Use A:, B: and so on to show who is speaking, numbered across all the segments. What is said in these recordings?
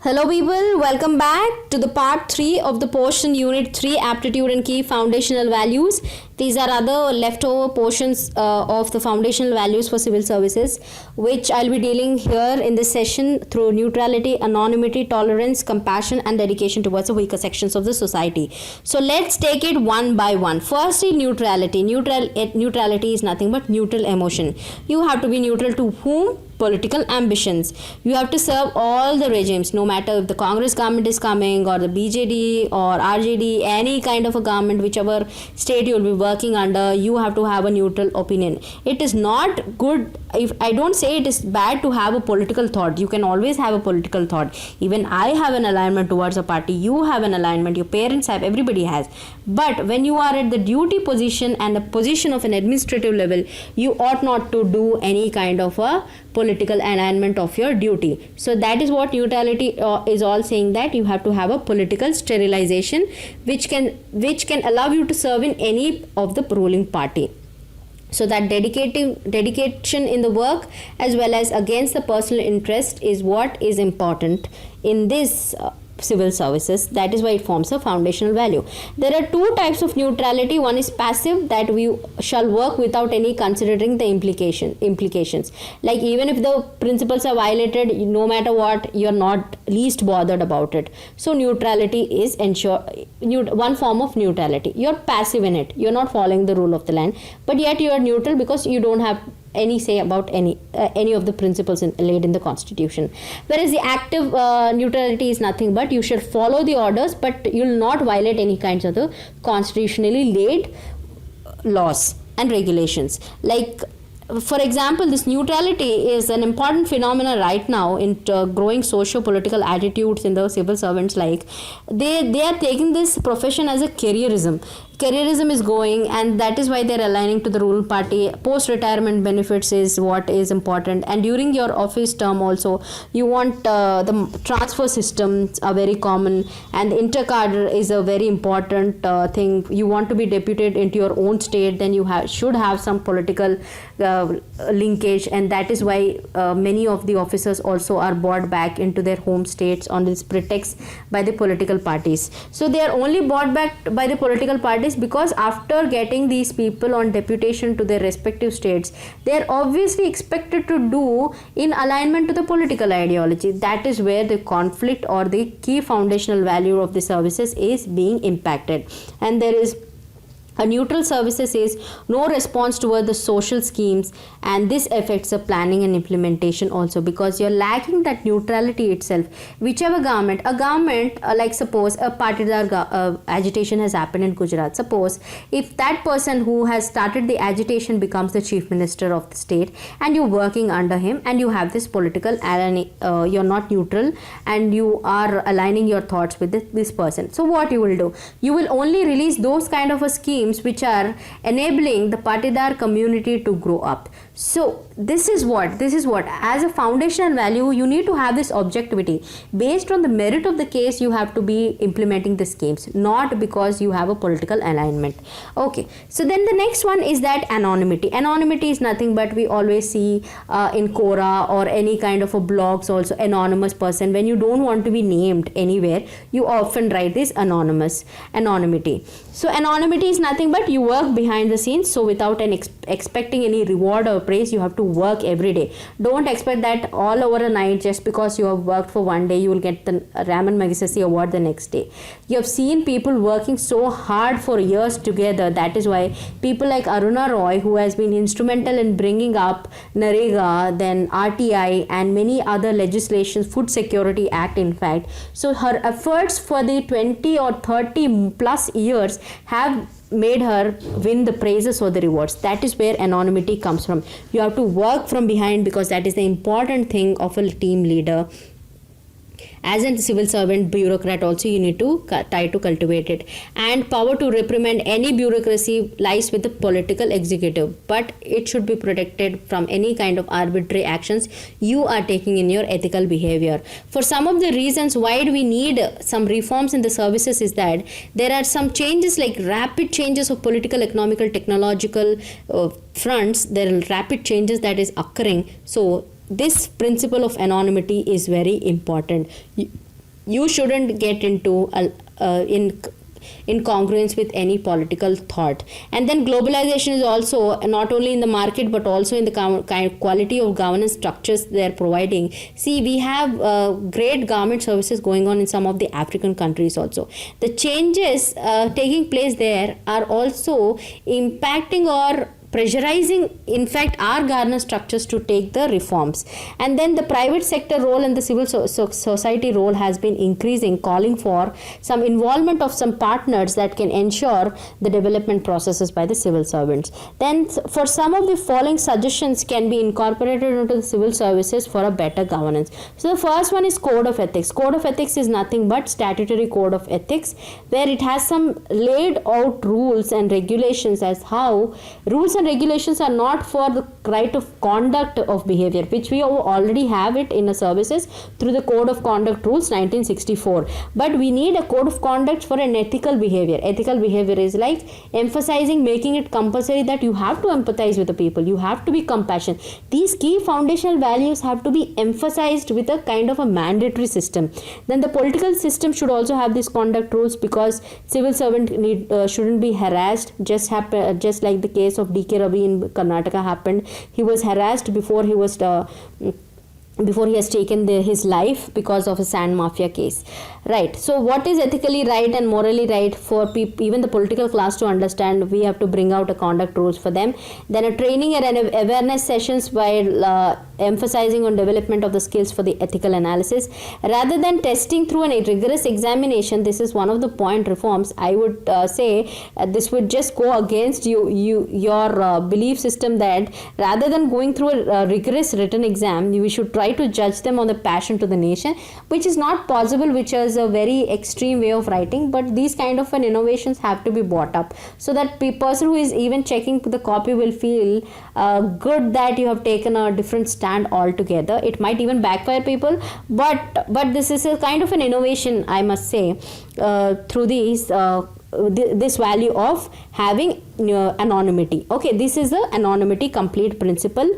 A: Hello people, welcome back to the part 3 of the portion unit 3 aptitude and key foundational values. These are other leftover portions of the foundational values for civil services, which I'll be dealing here in this session through neutrality, anonymity, tolerance, compassion and dedication towards the weaker sections of the society. So let's take it one by one. Firstly, neutrality. Neutrality is nothing but neutral emotion. You have to be neutral to whom? Political ambitions. You have to serve all the regimes, no matter if the Congress government is coming or the BJD or RJD, any kind of a government, whichever state you will be working under, you have to have a neutral opinion. It is not good, if I don't say it is bad to have a political thought. You can always have a political thought. Even I have an alignment towards a party, you have an alignment, your parents have, everybody has. But when you are at the duty position and the position of an administrative level, you ought not to do any kind of a political alignment of your duty. So that is what neutrality is all saying, that you have to have a political sterilization which can allow you to serve in any of the ruling party. So that dedication in the work as well as against the personal interest is what is important in this civil services. That is why it forms a foundational value. There are two types of neutrality. One is passive, that we shall work without any considering the implications. Like even if the principles are violated, no matter what, you are not least bothered about it. So neutrality is one form of neutrality. You are passive in it. You are not following the rule of the land, but yet you are neutral because you don't have any say about any of the principles laid in the constitution. Whereas the active neutrality is nothing but you should follow the orders, but you will not violate any kinds of the constitutionally laid laws and regulations. Like for example, this neutrality is an important phenomenon right now in growing socio-political attitudes in the civil servants. Like they are taking this profession as a careerism is going, and that is why they're aligning to the ruling party. Post-retirement benefits is what is important, and during your office term also you want the transfer systems are very common, and the intercadre is a very important thing. You want to be deputed into your own state, then you should have some political linkage, and that is why many of the officers also are brought back into their home states on this pretext by the political parties. So they are only brought back by the political parties because after getting these people on deputation to their respective states, they are obviously expected to do in alignment to the political ideology. That is where the conflict or the key foundational value of the services is being impacted. And there is a neutral services is no response toward the social schemes, and this affects the planning and implementation also, because you're lacking that neutrality itself. Whichever government, like suppose a Patidar agitation has happened in Gujarat. Suppose if that person who has started the agitation becomes the chief minister of the state, and you're working under him, and you have this political you're not neutral, and you are aligning your thoughts with this person. So what you will do? You will only release those kind of a scheme which are enabling the Patidar community to grow up. So this is what as a foundational value, you need to have this objectivity. Based on the merit of the case, you have to be implementing the schemes, not because you have a political alignment. Okay, so then the next one is that anonymity. Anonymity is nothing but we always see in Quora or any kind of a blogs also, anonymous person. When you don't want to be named anywhere, you often write this anonymity. So anonymity is nothing but you work behind the scenes, so without expecting any reward or praise. You have to work every day. Don't expect that all over a night, just because you have worked for one day you will get the Raman Magsaysay award the next day. You have seen people working so hard for years together. That is why people like Aruna Roy, who has been instrumental in bringing up NREGA, then RTI and many other legislations, Food Security Act in fact. So her efforts for the 20 or 30 plus years have made her win the praises or the rewards. That is where anonymity comes from. You have to work from behind, because that is the important thing of a team leader. As a civil servant, bureaucrat also, you need to try to cultivate it. And power to reprimand any bureaucracy lies with the political executive, but it should be protected from any kind of arbitrary actions you are taking in your ethical behavior. For some of the reasons why do we need some reforms in the services is that there are some changes, like rapid changes of political, economical, technological fronts. There are rapid changes that is occurring. So this principle of anonymity is very important. you shouldn't get into in congruence with any political thought. And then globalization is also not only in the market but also in the kind of quality of governance structures they are providing. See, we have great government services going on in some of the African countries also. The changes taking place there are also impacting or pressurizing, in fact, our governance structures to take the reforms. And then the private sector role and the civil society role has been increasing, calling for some involvement of some partners that can ensure the development processes by the civil servants. Then for some of the following suggestions can be incorporated into the civil services for a better governance. So the first one is code of ethics. Code of ethics is nothing but statutory code of ethics, where it has some laid out rules and regulations as how rules and regulations are not for the right of conduct of behavior, which we already have it in the services through the code of conduct rules 1964, but we need a code of conduct for an ethical behavior. Ethical behavior is like emphasizing, making it compulsory that you have to empathize with the people, you have to be compassionate. These key foundational values have to be emphasized with a kind of a mandatory system. Then the political system should also have these conduct rules, because civil servant shouldn't be harassed, just like the case of D.K. Ravi in Karnataka happened. He was harassed before he has taken his life because of a sand mafia case, right? So what is ethically right and morally right for even the political class to understand? We have to bring out a conduct rules for them. Then a training and an awareness sessions while emphasizing on development of the skills for the ethical analysis rather than testing through a rigorous examination. This is one of the point reforms. I would say this would just go against your belief system that rather than going through a rigorous written exam, we should try to judge them on the passion to the nation, which is not possible, which is a very extreme way of writing. But these kind of innovations have to be brought up so that person who is even checking the copy will feel good that you have taken a different stand altogether. It might even backfire people, but this is a kind of an innovation, I must say, through these this value of having anonymity. Okay, this is the anonymity complete principle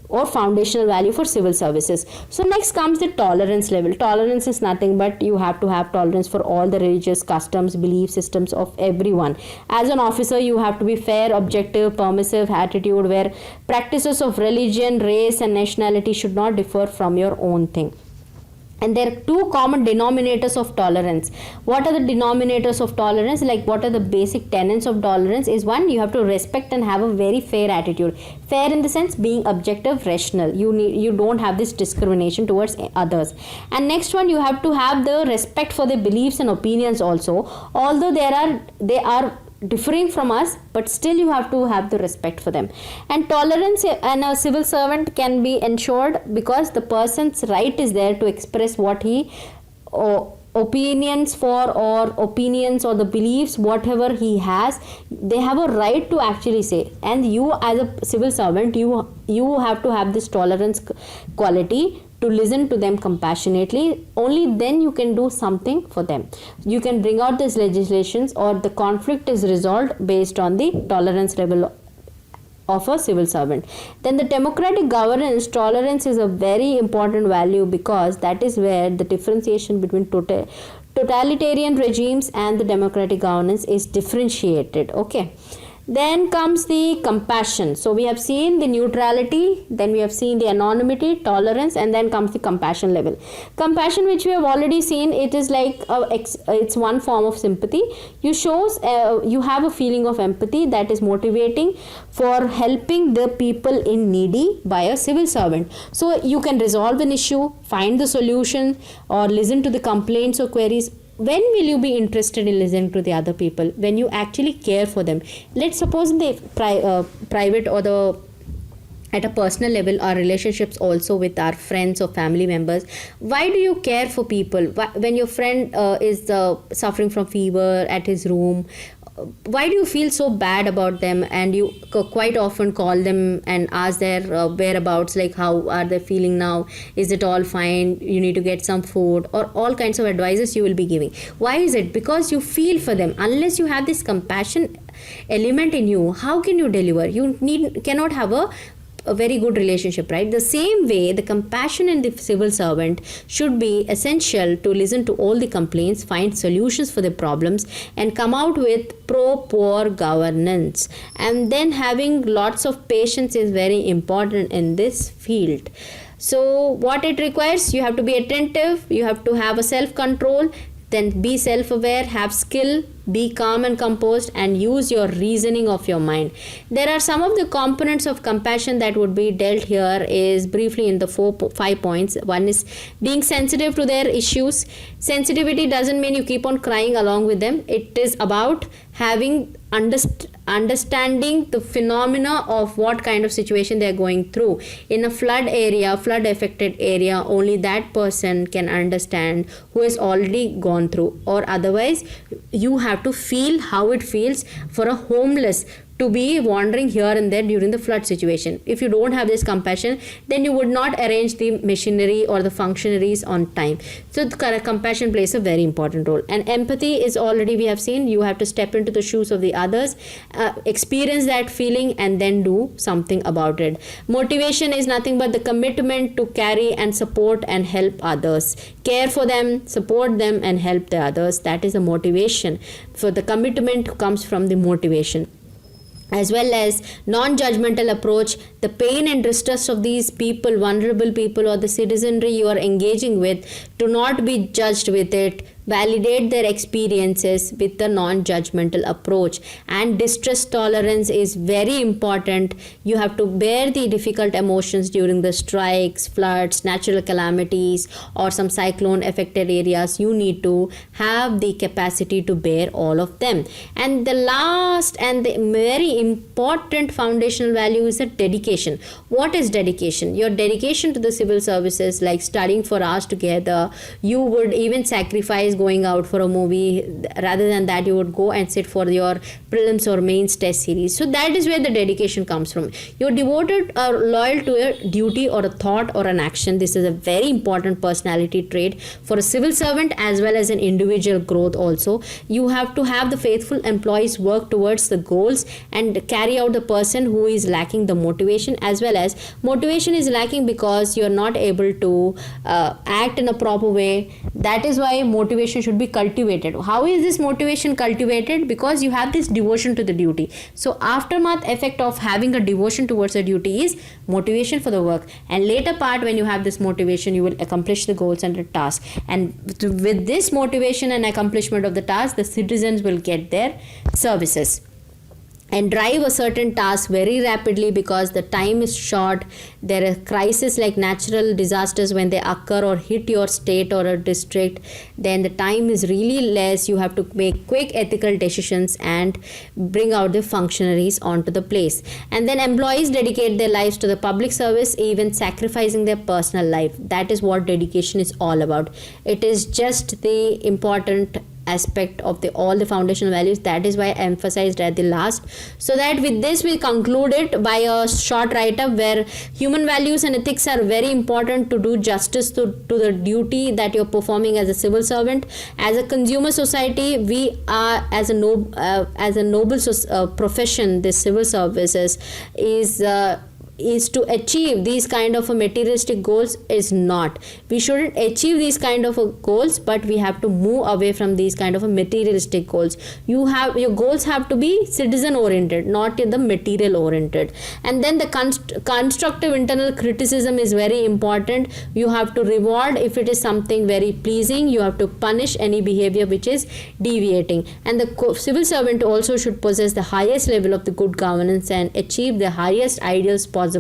A: or foundational value for civil services. So next comes the tolerance level. Tolerance is nothing but you have to have tolerance for all the religious customs, belief systems of everyone. As an officer, you have to be fair, objective, permissive attitude where practices of religion, race and nationality should not differ from your own thing. And there are two common denominators of tolerance. What are the denominators of tolerance? Like, what are the basic tenets of tolerance? Is one, you have to respect and have a very fair attitude. Fair in the sense being objective, rational. You don't have this discrimination towards others. And next one, you have to have the respect for their beliefs and opinions also. Although they are differing from us, but still you have to have the respect for them. And tolerance and a civil servant can be ensured because the person's right is there to express what he opinions for or opinions or the beliefs whatever he has. They have a right to actually say, and you as a civil servant, you have to have this tolerance quality to listen to them compassionately. Only then you can do something for them. You can bring out these legislations or the conflict is resolved based on the tolerance level of a civil servant. Then the democratic governance, tolerance is a very important value because that is where the differentiation between totalitarian regimes and the democratic governance is differentiated. Okay. Then comes the compassion. So we have seen the neutrality, then we have seen the anonymity, tolerance, and then comes the compassion level. Compassion, which we have already seen, it is like it's one form of sympathy. You have a feeling of empathy that is motivating for helping the people in needy by a civil servant. So you can resolve an issue, find the solution, or listen to the complaints or queries. When will you be interested in listening to the other people? When you actually care for them. Let's suppose in the private or at a personal level, our relationships also with our friends or family members. Why do you care for people? When your friend is suffering from fever at his room, why do you feel so bad about them, and you quite often call them and ask their whereabouts, like how are they feeling now, is it all fine, you need to get some food, or all kinds of advices you will be giving. Why is it? Because you feel for them. Unless you have this compassion element in you, how can you deliver? You cannot have a a very good relationship, right? The same way, the compassion in the civil servant should be essential to listen to all the complaints, find solutions for the problems, and come out with pro-poor governance. And then having lots of patience is very important in this field. So what it requires, you have to be attentive, you have to have a self-control, then be self-aware, have skill, be calm and composed, and use your reasoning of your mind. There are some of the components of compassion that would be dealt here is briefly in the 5 points. One is being sensitive to their issues. Sensitivity doesn't mean you keep on crying along with them. It is about having understanding the phenomena of what kind of situation they are going through. In a flood affected area, only that person can understand who has already gone through, or otherwise you have to feel how it feels for a homeless to be wandering here and there during the flood situation. If you don't have this compassion, then you would not arrange the machinery or the functionaries on time. So the compassion plays a very important role. And empathy is already, we have seen, you have to step into the shoes of the others, experience that feeling, and then do something about it. Motivation is nothing but the commitment to carry and support and help others. Care for them, support them, and help the others. That is the motivation. So the commitment comes from the motivation. As well as non-judgmental approach, the pain and distress of these people, vulnerable people, or the citizenry you are engaging with, to not be judged with it. Validate their experiences with a non-judgmental approach. And distress tolerance is very important. You have to bear the difficult emotions during the strikes, floods, natural calamities, or some cyclone affected areas. You need to have the capacity to bear all of them. And the last and the very important foundational value is the dedication. What is dedication? Your dedication to the civil services, like studying for hours together. You would even sacrifice going out for a movie. Rather than that, you would go and sit for your prelims or mains test series. So that is where the dedication comes from. You're devoted or loyal to a duty or a thought or an action. This is a very important personality trait for a civil servant as well as an individual growth also. You have to have the faithful employees work towards the goals and carry out the person who is lacking the motivation, as well as motivation is lacking because you're not able to act in a proper way. That is why motivation should be cultivated. How is this motivation cultivated? Because you have this devotion to the duty. So aftermath effect of having a devotion towards a duty is motivation for the work, and later part, when you have this motivation, you will accomplish the goals and the task. And with this motivation and accomplishment of the task, the citizens will get their services and drive a certain task very rapidly because the time is short. There are crises like natural disasters when they occur or hit your state or a district, then the time is really less. You have to make quick ethical decisions and bring out the functionaries onto the place. And then employees dedicate their lives to the public service, even sacrificing their personal life. That is what dedication is all about. It is just the important aspect of all the foundational values. That is why I emphasized at the last. So that with this we conclude it by a short write-up where human values and ethics are very important to do justice to the duty that you're performing as a civil servant. As a consumer society, we are as a noble profession. This civil services is to achieve these kind of a materialistic goals is not. We shouldn't achieve these kind of a goals, but we have to move away from these kind of a materialistic goals. Your goals have to be citizen oriented, not the material oriented. And then the constructive internal criticism is very important. You have to reward if it is something very pleasing. You have to punish any behavior which is deviating. And the civil servant also should possess the highest level of the good governance and achieve the highest ideals possible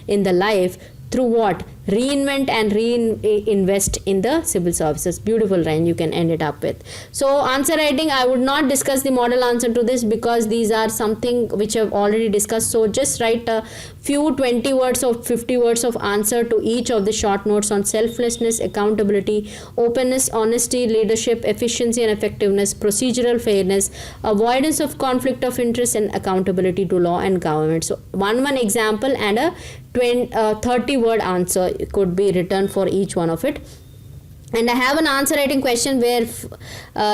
A: in the life through what? Reinvent and reinvest in the civil services. Beautiful line you can end it up with. So answer writing, I would not discuss the model answer to this because these are something which I've already discussed. So just write a few 20 words or 50 words of answer to each of the short notes on selflessness, accountability, openness, honesty, leadership, efficiency and effectiveness, procedural fairness, avoidance of conflict of interest, and accountability to law and government. So one example and a 30 word answer could be written for each one of it. And I have an answer writing question where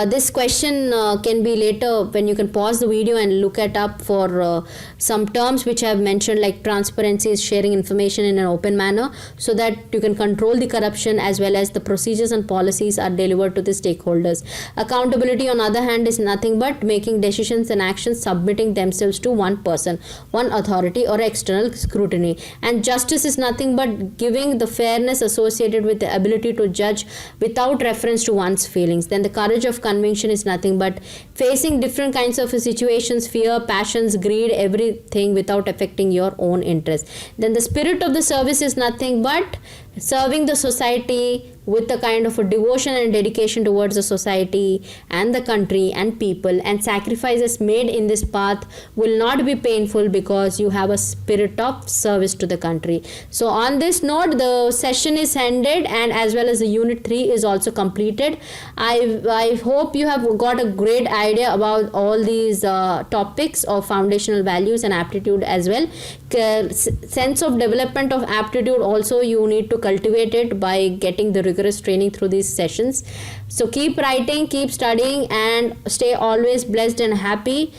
A: this question can be later when you can pause the video and look it up for some terms which I have mentioned, like transparency is sharing information in an open manner so that you can control the corruption, as well as the procedures and policies are delivered to the stakeholders. Accountability on other hand is nothing but making decisions and actions submitting themselves to one person, one authority or external scrutiny. And justice is nothing but giving the fairness associated with the ability to judge without reference to one's feelings. Then the courage of conviction is nothing but facing different kinds of situations, fear, passions, greed, everything without affecting your own interest. Then the spirit of the service is nothing but serving the society with a kind of a devotion and dedication towards the society and the country and people, and sacrifices made in this path will not be painful because you have a spirit of service to the country. So on this note, the session is ended, and as well as the unit 3 is also completed. I hope you have got a great idea about all these topics of foundational values and aptitude as well. Sense of development of aptitude also you need to cultivate it by getting the rigorous training through these sessions. So keep writing, keep studying, and stay always blessed and happy.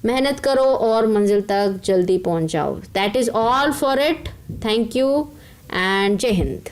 A: मेहनत करो और मंजिल तक जल्दी पहुंच जाओ. That is all for it. Thank you and Jai Hind.